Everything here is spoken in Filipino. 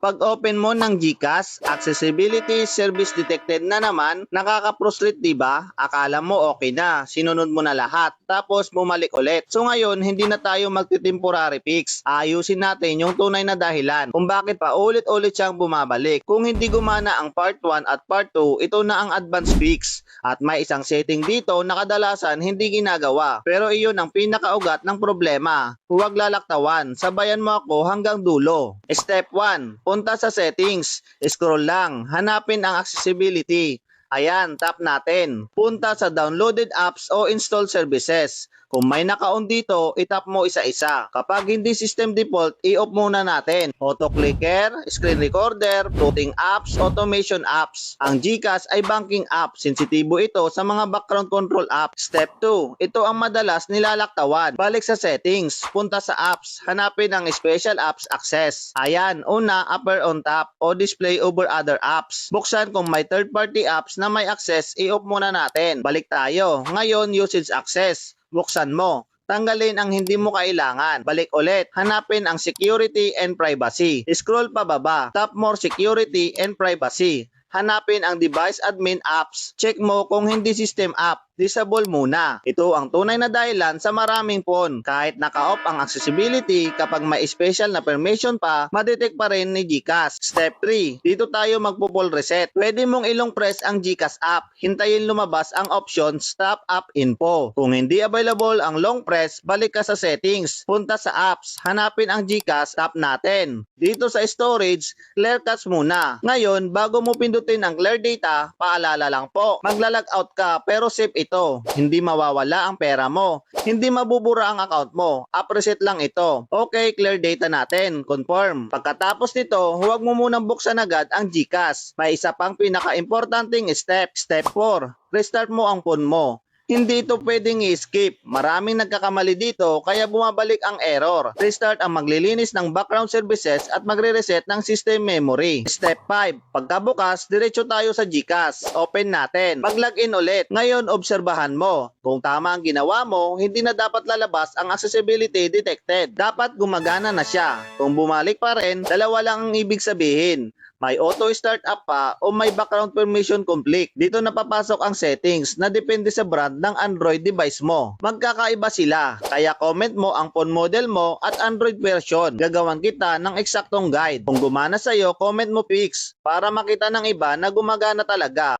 Pag open mo ng GCash, accessibility service detected na naman, nakaka-frustrate diba? Akala mo okay na, sinunod mo na lahat, tapos bumalik ulit. So ngayon, hindi na tayo magti-temporary fix. Ayusin natin yung tunay na dahilan kung bakit pa ulit-ulit siyang bumabalik. Kung hindi gumana ang part 1 at part 2, ito na ang advanced fix. At may isang setting dito na kadalasan hindi ginagawa. Pero iyon ang pinakaugat ng problema. Huwag lalaktawan, sabayan mo ako hanggang dulo. Step 1. Punta sa settings, scroll lang, hanapin ang accessibility. Ayan, tap natin. Punta sa downloaded apps o installed services. Kung may naka-on dito, itap mo isa-isa. Kapag hindi system default, i-off muna natin. Auto clicker, screen recorder, floating apps, automation apps. Ang GCash ay banking app. Sensitibo ito sa mga background control app. Step 2. Ito ang madalas nilalaktawan. Balik sa settings, punta sa apps, hanapin ang special apps access. Ayan, una, upper on top o display over other apps. Buksan kung may third-party apps na may access, i-off muna natin. Balik tayo. Ngayon, usage access. Buksan mo. Tanggalin ang hindi mo kailangan. Balik ulit. Hanapin ang security and privacy. Scroll pababa. Tap more security and privacy. Hanapin ang device admin apps. Check mo kung hindi system app. Disable muna. Ito ang tunay na dahilan sa maraming phone. Kahit naka-off ang accessibility, kapag may special na permission pa, madetect pa rin ni GCash. Step 3. Dito tayo magpo-full reset. Pwede mong ilong press ang GCash app. Hintayin lumabas ang option Stop App Info. Kung hindi available ang long press, balik ka sa settings. Punta sa apps. Hanapin ang GCash, tap natin. Dito sa storage, clear cache muna. Ngayon, bago mo pindutin ang clear data, paalala lang po, magla-log out ka pero safe ito. Hindi mawawala ang pera mo. Hindi mabubura ang account mo. Up-reset lang ito. Okay, clear data natin. Confirm. Pagkatapos nito, huwag mo munang buksan agad ang GCash. May isa pang pinaka-importanting step. Step 4. Restart mo ang phone mo. Hindi ito pwedeng i-skip. Maraming nagkakamali dito kaya bumabalik ang error. Restart ang maglilinis ng background services at magre-reset ng system memory. Step 5. Pagkabukas, diretso tayo sa GCash. Open natin. Mag-login ulit. Ngayon, obserbahan mo. Kung tama ang ginawa mo, hindi na dapat lalabas ang accessibility detected. Dapat gumagana na siya. Kung bumalik pa rin, dalawa lang ang ibig sabihin. May auto start up pa o may background permission conflict. Dito napapasok ang settings na depende sa brand ng Android device mo. Magkakaiba sila, kaya comment mo ang phone model mo at Android version. Gagawan kita ng eksaktong guide. Kung gumana sa'yo, comment mo fix para makita ng iba na gumagana talaga.